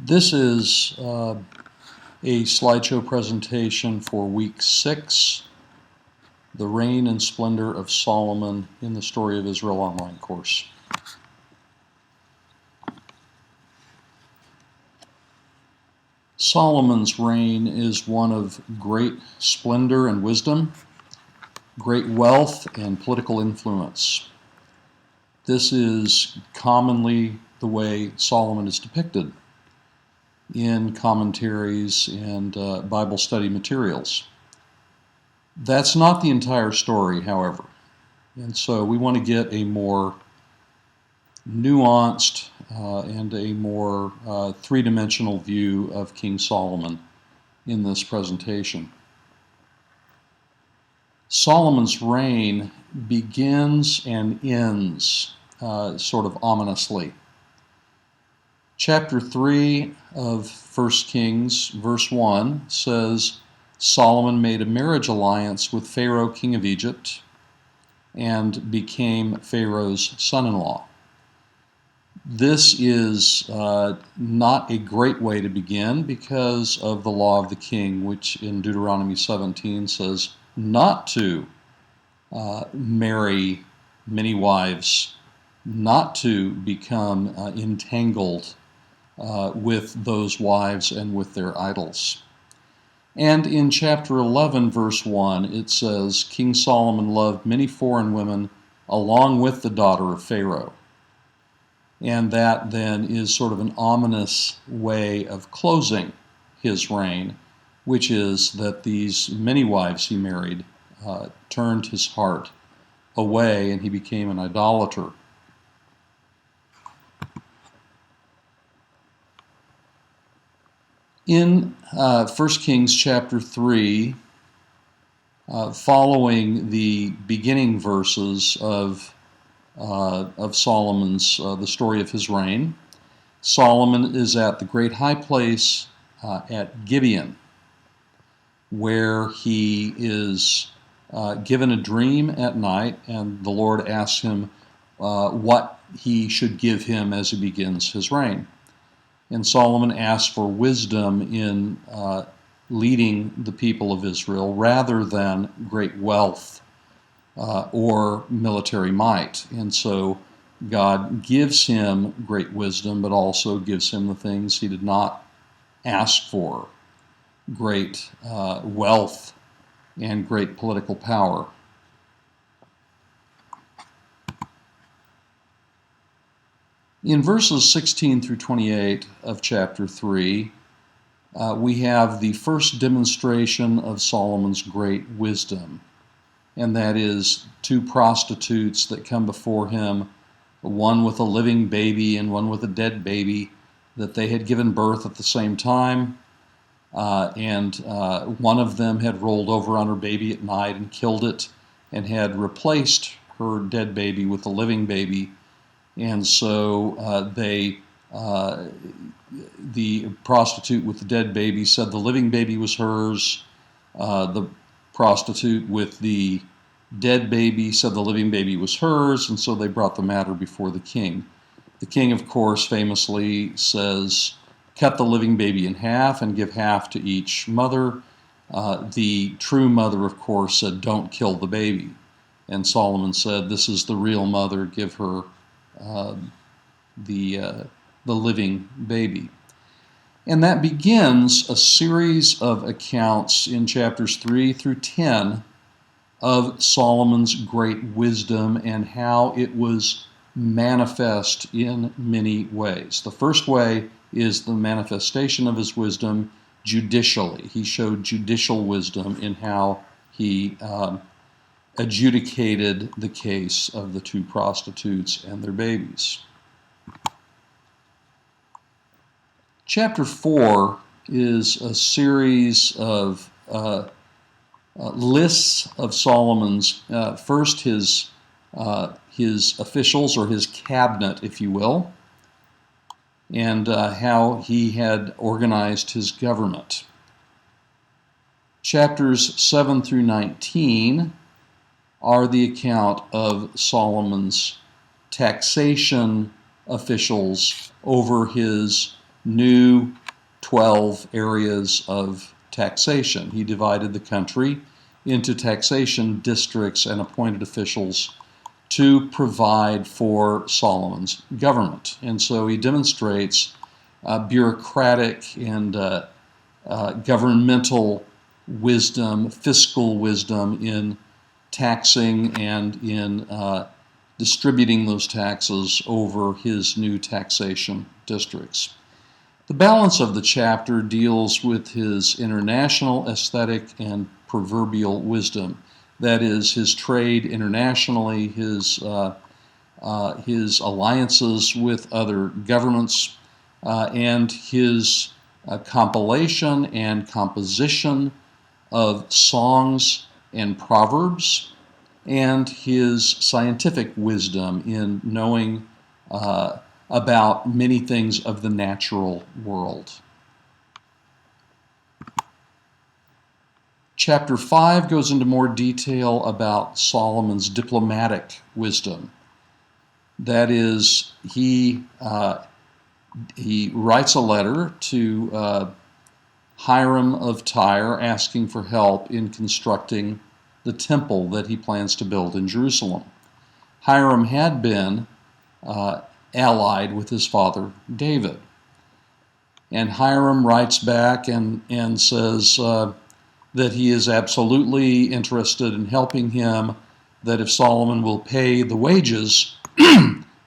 This is a slideshow presentation for week 6, The Reign and Splendor of Solomon in the Story of Israel online course. Solomon's reign is one of great splendor and wisdom, great wealth and political influence. This is commonly the way Solomon is depicted in commentaries and Bible study materials. That's not the entire story, however, and so we want to get a more nuanced and a more three-dimensional view of King Solomon in this presentation. Solomon's reign begins and ends sort of ominously. Chapter 3 of 1 Kings, verse 1, says, Solomon made a marriage alliance with Pharaoh, king of Egypt, and became Pharaoh's son-in-law. This is not a great way to begin because of the law of the king, which in Deuteronomy 17 says not to marry many wives, not to become entangled with those wives and with their idols. And in chapter 11, verse 1, it says, King Solomon loved many foreign women along with the daughter of Pharaoh. And that then is sort of an ominous way of closing his reign, which is that these many wives he married turned his heart away and he became an idolater. In 1 Kings chapter 3, following the beginning verses of Solomon's, the story of his reign, Solomon is at the great high place at Gibeon, where he is given a dream at night, and the Lord asks him what he should give him as he begins his reign. And Solomon asks for wisdom in leading the people of Israel rather than great wealth or military might. And so God gives him great wisdom, but also gives him the things he did not ask for, great wealth and great political power. In verses 16 through 28 of chapter 3, we have the first demonstration of Solomon's great wisdom, and that is two prostitutes that come before him, one with a living baby and one with a dead baby, that they had given birth at the same time, and one of them had rolled over on her baby at night and killed it and had replaced her dead baby with a living baby. And so the prostitute with the dead baby said the living baby was hers. The prostitute with the dead baby said the living baby was hers, and so they brought the matter before the king. The king, of course, famously says, cut the living baby in half and give half to each mother. The true mother, of course, said, don't kill the baby. And Solomon said, this is the real mother, give her the living baby. And that begins a series of accounts in chapters 3 through 10 of Solomon's great wisdom and how it was manifest in many ways. The first way is the manifestation of his wisdom judicially. He showed judicial wisdom in how he adjudicated the case of the two prostitutes and their babies. Chapter 4 is a series of lists of Solomon's, first his officials, or his cabinet, if you will, and how he had organized his government. Chapters 7 through 19 are the account of Solomon's taxation officials over his new 12 areas of taxation. He divided the country into taxation districts and appointed officials to provide for Solomon's government. And so he demonstrates bureaucratic and governmental wisdom, fiscal wisdom in taxing and in distributing those taxes over his new taxation districts. The balance of the chapter deals with his international, aesthetic, and proverbial wisdom. That is, his trade internationally, his alliances with other governments, and his compilation and composition of songs and proverbs, and his scientific wisdom in knowing about many things of the natural world. Chapter 5 goes into more detail about Solomon's diplomatic wisdom. That is, he writes a letter to Hiram of Tyre asking for help in constructing the temple that he plans to build in Jerusalem. Hiram had been allied with his father David. And Hiram writes back and says that he is absolutely interested in helping him, that if Solomon will pay the wages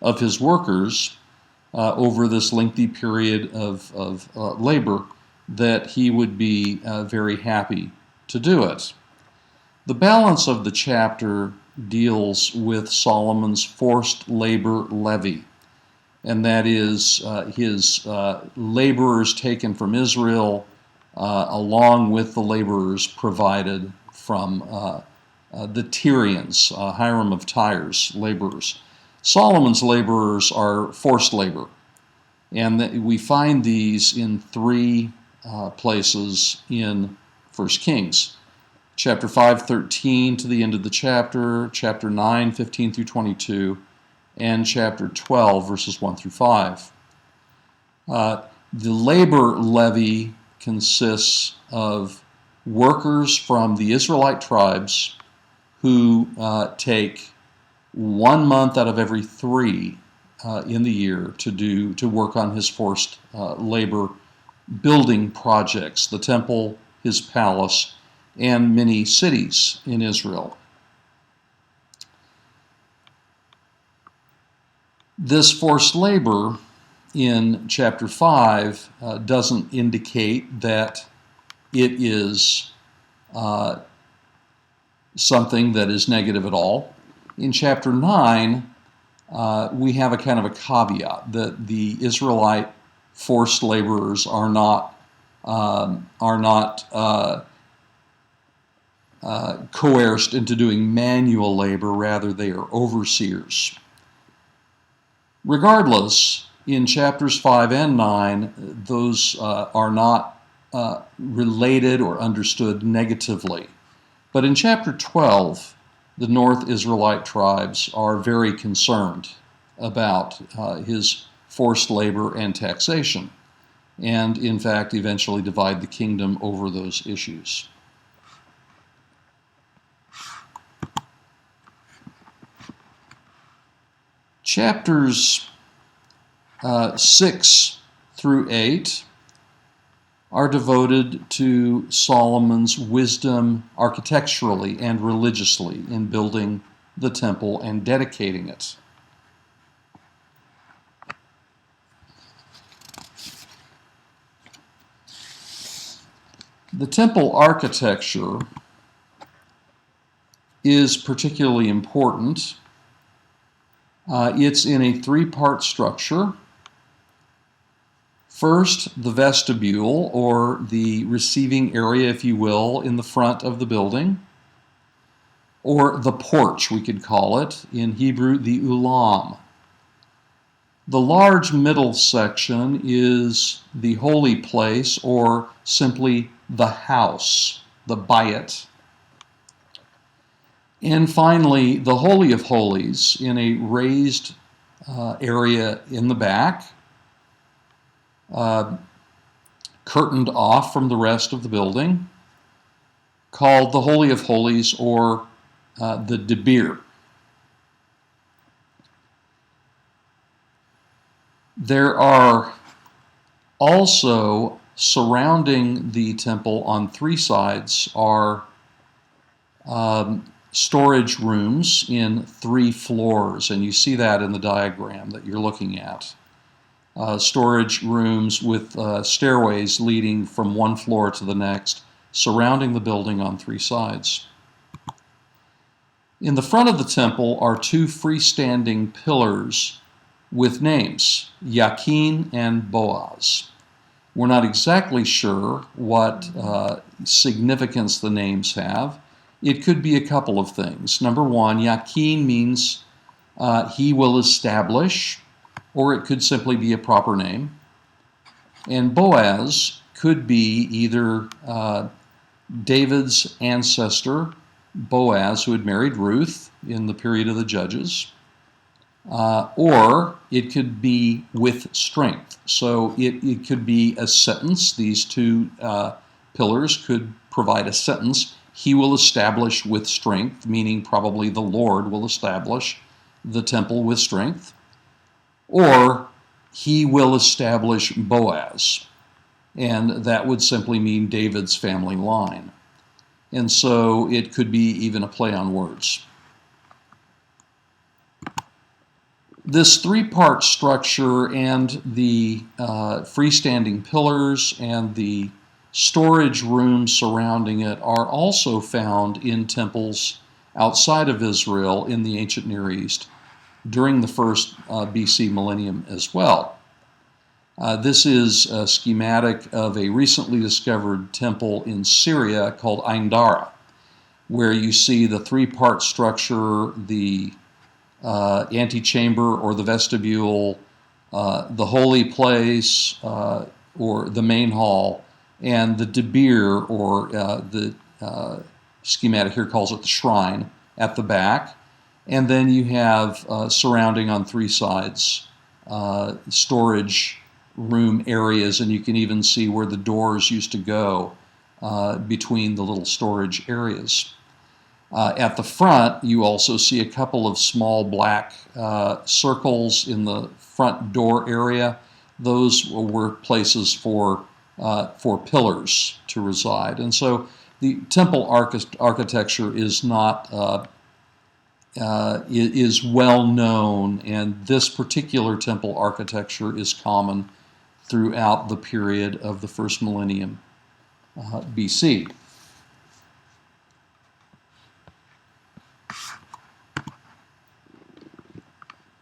of his workers over this lengthy period of labor, that he would be very happy to do it. The balance of the chapter deals with Solomon's forced labor levy, and that is his laborers taken from Israel along with the laborers provided from the Tyrians, Hiram of Tyre's laborers. Solomon's laborers are forced labor, and we find these in three places in 1 Kings. Chapter 5:13 to the end of the chapter, chapter 9:15 through 22, and chapter 12, verses 1 through 5. The labor levy consists of workers from the Israelite tribes who take 1 month out of every 3 in the year to work on his forced labor building projects, the temple, his palace, and many cities in Israel. This forced labor in chapter 5 doesn't indicate that it is something that is negative at all. In chapter 9, we have a kind of a caveat that the Israelite forced laborers are not coerced into doing manual labor, rather they are overseers. Regardless, in chapters 5 and 9, those are not related or understood negatively. But in chapter 12, the North Israelite tribes are very concerned about his forced labor and taxation, and in fact eventually divide the kingdom over those issues. Chapters 6 through 8 are devoted to Solomon's wisdom architecturally and religiously in building the temple and dedicating it. The temple architecture is particularly important. It's in a 3-part structure. First, the vestibule, or the receiving area, if you will, in the front of the building, or the porch, we could call it, in Hebrew, the ulam. The large middle section is the holy place, or simply the house, the bayit. And finally, the Holy of Holies in a raised area in the back, curtained off from the rest of the building, called the Holy of Holies, or the Debir. There are also, surrounding the temple on three sides, are storage rooms in 3 floors, and you see that in the diagram that you're looking at. Storage rooms with stairways leading from one floor to the next, surrounding the building on 3 sides. In the front of the temple are 2 freestanding pillars with names, Yakin and Boaz. We're not exactly sure what significance the names have. It could be a couple of things. Number one, Yakin means he will establish, or it could simply be a proper name. And Boaz could be either David's ancestor, Boaz, who had married Ruth in the period of the Judges, or it could be with strength. So it could be a sentence. These 2 pillars could provide a sentence. He will establish with strength, meaning probably the Lord will establish the temple with strength. Or he will establish Boaz, and that would simply mean David's family line. And so it could be even a play on words. This 3-part structure and the freestanding pillars and the storage rooms surrounding it are also found in temples outside of Israel in the ancient Near East during the first BC millennium as well. This is a schematic of a recently discovered temple in Syria called Ain Dara, where you see the 3-part structure, the antechamber or the vestibule, the holy place or the main hall, and the debir, or the schematic here calls it the shrine, at the back. And then you have surrounding on 3 sides storage room areas, and you can even see where the doors used to go between the little storage areas. At the front, you also see a couple of small black circles in the front door area. Those were places for pillars to reside. And so the temple architecture is not is well known, and this particular temple architecture is common throughout the period of the first millennium BC.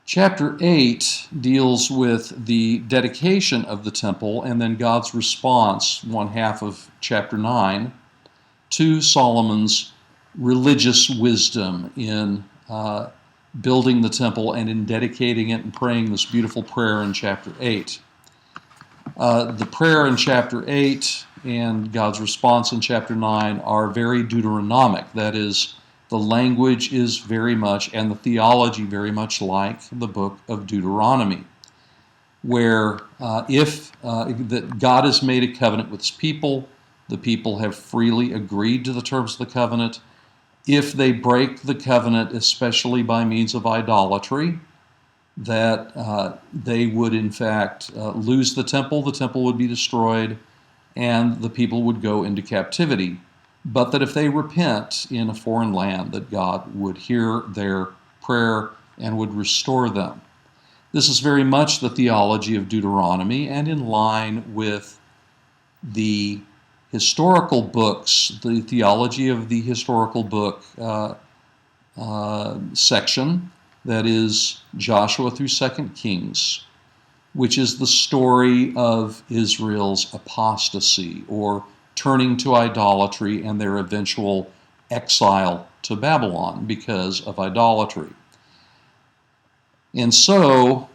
Chapter 8 deals with the dedication of the temple and then God's response, 1/2 of chapter 9, to Solomon's religious wisdom in building the temple and in dedicating it and praying this beautiful prayer in chapter 8. The prayer in chapter 8 and God's response in chapter 9 are very Deuteronomic. That is, the language is very much, and the theology very much like the book of Deuteronomy, where that God has made a covenant with his people, the people have freely agreed to the terms of the covenant. If they break the covenant, especially by means of idolatry, that they would in fact lose the temple would be destroyed, and the people would go into captivity. But that if they repent in a foreign land, that God would hear their prayer and would restore them. This is very much the theology of Deuteronomy, and in line with the historical books, the theology of the historical book section, that is Joshua through 2 Kings, which is the story of Israel's apostasy, or turning to idolatry and their eventual exile to Babylon because of idolatry. And so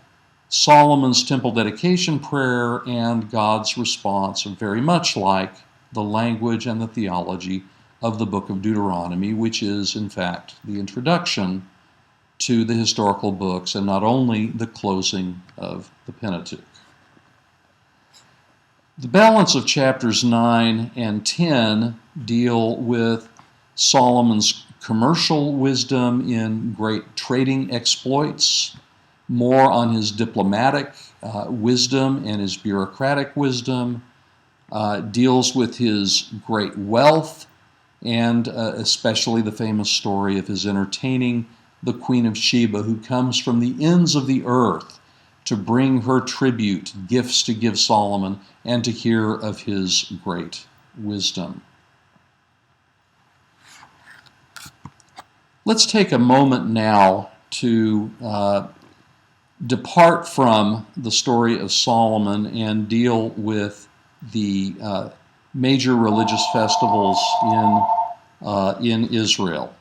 Solomon's temple dedication prayer and God's response are very much like the language and the theology of the book of Deuteronomy, which is in fact the introduction to the historical books and not only the closing of the Pentateuch. The balance of chapters 9 and 10 deal with Solomon's commercial wisdom in great trading exploits, more on his diplomatic wisdom and his bureaucratic wisdom, deals with his great wealth, and especially the famous story of his entertaining the Queen of Sheba, who comes from the ends of the earth to bring her tribute, gifts to give Solomon, and to hear of his great wisdom. Let's take a moment now to depart from the story of Solomon and deal with the major religious festivals in Israel.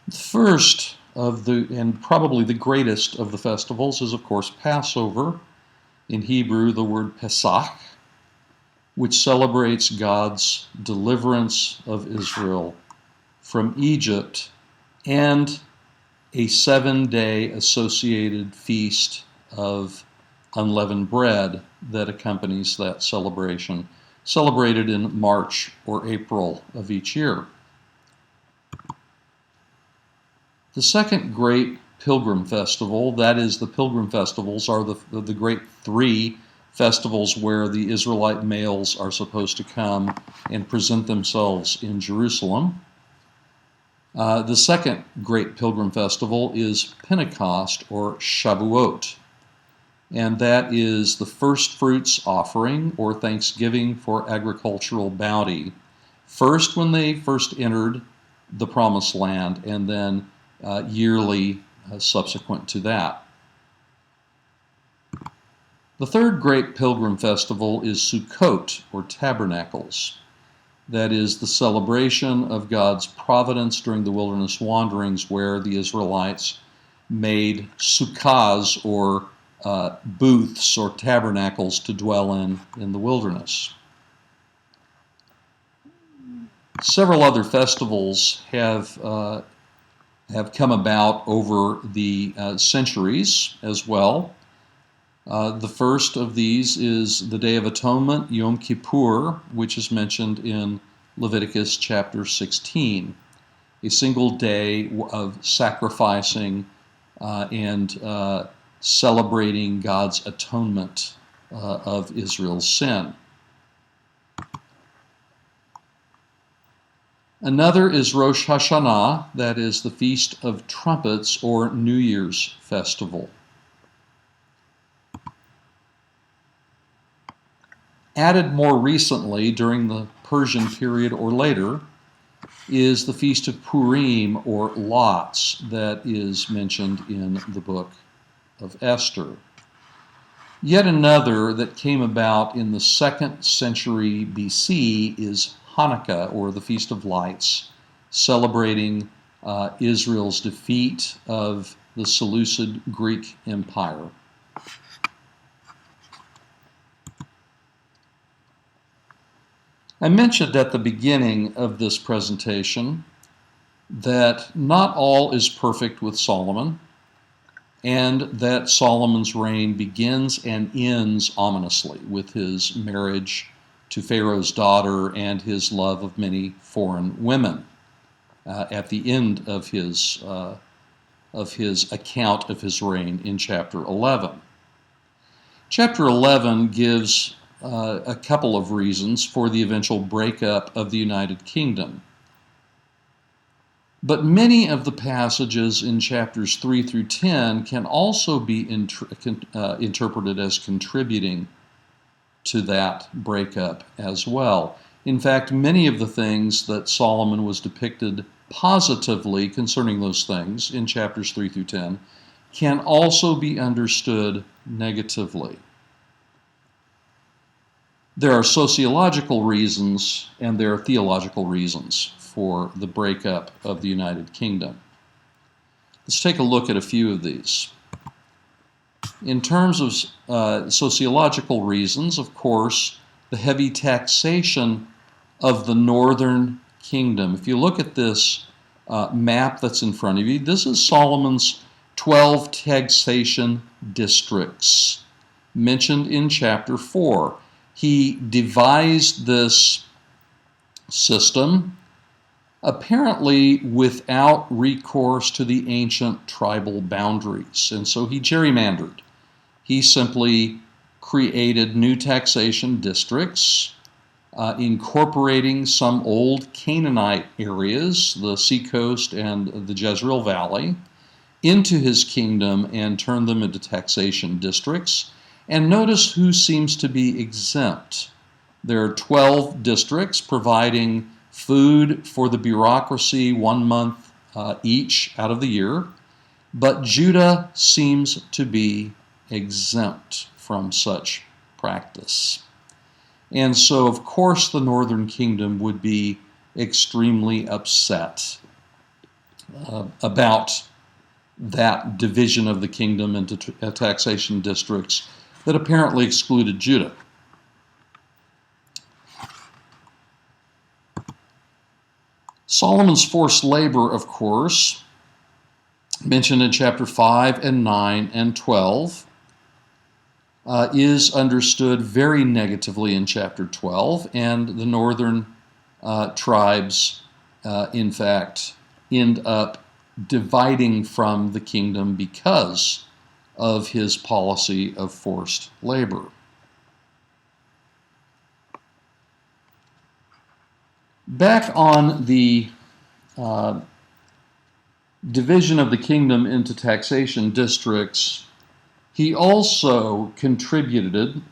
The first of and probably the greatest of the festivals is, of course, Passover. In Hebrew, the word Pesach, which celebrates God's deliverance of Israel from Egypt, and a 7-day associated feast of unleavened bread that accompanies that celebration, celebrated in March or April of each year. The second great pilgrim festival, that is, the pilgrim festivals are the great three festivals where the Israelite males are supposed to come and present themselves in Jerusalem. The second great pilgrim festival is Pentecost, or Shavuot, and that is the first fruits offering or thanksgiving for agricultural bounty, first when they first entered the Promised Land, and then yearly subsequent to that. The third great pilgrim festival is Sukkot, or Tabernacles. That is the celebration of God's providence during the wilderness wanderings, where the Israelites made sukkahs, or booths or tabernacles to dwell in the wilderness. Several other festivals have come about over the centuries as well. The first of these is the Day of Atonement, Yom Kippur, which is mentioned in Leviticus chapter 16, a single day of sacrificing and celebrating God's atonement of Israel's sin. Another is Rosh Hashanah, that is the Feast of Trumpets, or New Year's festival. Added more recently during the Persian period or later is the Feast of Purim, or Lots, that is mentioned in the book of Esther. Yet another that came about in the 2nd century BC is Hanukkah, or the Feast of Lights, celebrating Israel's defeat of the Seleucid Greek Empire. I mentioned at the beginning of this presentation that not all is perfect with Solomon, and that Solomon's reign begins and ends ominously with his marriage to Pharaoh's daughter and his love of many foreign women at the end of his account of his reign in chapter 11. Chapter 11 gives a couple of reasons for the eventual breakup of the United Kingdom. But many of the passages in chapters 3 through 10 can also be interpreted as contributing to that breakup as well. In fact, many of the things that Solomon was depicted positively concerning those things in chapters 3 through 10 can also be understood negatively. There are sociological reasons and there are theological reasons for the breakup of the United Kingdom. Let's take a look at a few of these. In terms of sociological reasons, of course, the heavy taxation of the northern kingdom. If you look at this map that's in front of you, this is Solomon's 12 taxation districts, mentioned in chapter 4. He devised this system apparently without recourse to the ancient tribal boundaries. And so he gerrymandered. He simply created new taxation districts, incorporating some old Canaanite areas, the seacoast and the Jezreel Valley, into his kingdom and turned them into taxation districts. And notice who seems to be exempt. There are 12 districts providing food for the bureaucracy 1 month each out of the year, but Judah seems to be exempt from such practice. And so, of course, the northern kingdom would be extremely upset about that division of the kingdom into taxation districts that apparently excluded Judah. Solomon's forced labor, of course, mentioned in chapter 5 and 9 and 12, is understood very negatively in chapter 12, and the northern tribes, in fact, end up dividing from the kingdom because of his policy of forced labor. Back on the division of the kingdom into taxation districts, he also contributed,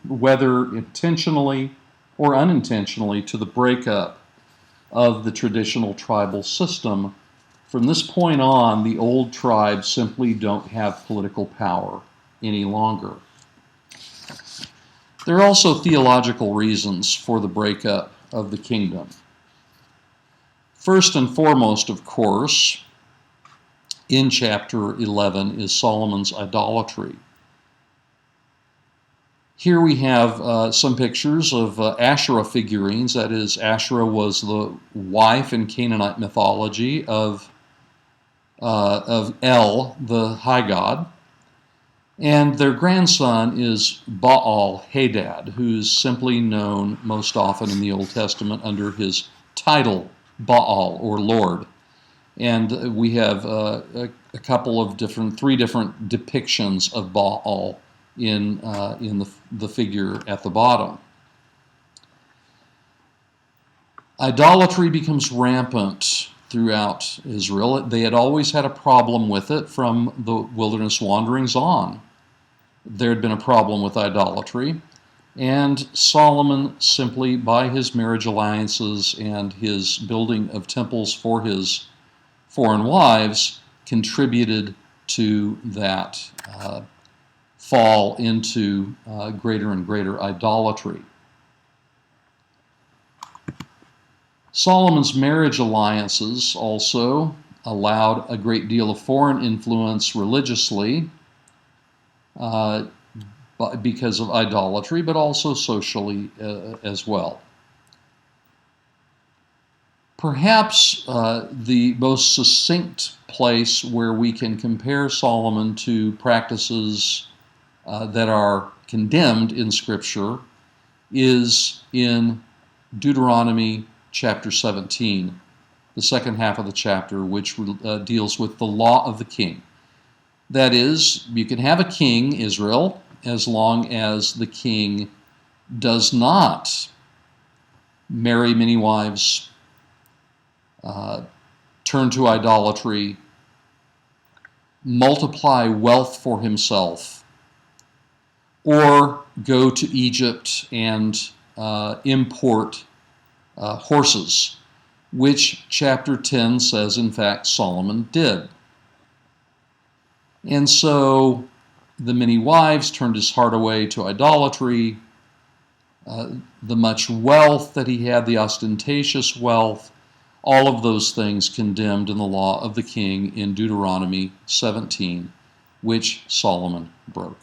whether intentionally or unintentionally, to the breakup of the traditional tribal system. From this point on, the old tribes simply don't have political power any longer. There are also theological reasons for the breakup of the kingdom. First and foremost, of course, in chapter 11 is Solomon's idolatry. Here we have some pictures of Asherah figurines. That is, Asherah was the wife in Canaanite mythology of El, the high god. And their grandson is Baal Hadad, who's simply known most often in the Old Testament under his title, Baal, or Lord. And we have three different depictions of Baal in the figure at the bottom. Idolatry becomes rampant throughout Israel. They had always had a problem with it from the wilderness wanderings on. There had been a problem with idolatry, and Solomon, simply by his marriage alliances and his building of temples for his foreign wives, contributed to that fall into greater and greater idolatry. Solomon's marriage alliances also allowed a great deal of foreign influence religiously because of idolatry, but also socially as well. Perhaps the most succinct place where we can compare Solomon to practices that are condemned in Scripture is in Deuteronomy chapter 17, the second half of the chapter, which deals with the law of the king. That is, you can have a king, Israel, as long as the king does not marry many wives, turn to idolatry, multiply wealth for himself, or go to Egypt and import horses, which chapter 10 says, in fact, Solomon did. And so the many wives turned his heart away to idolatry. The much wealth that he had, the ostentatious wealth, all of those things condemned in the law of the king in Deuteronomy 17, which Solomon broke.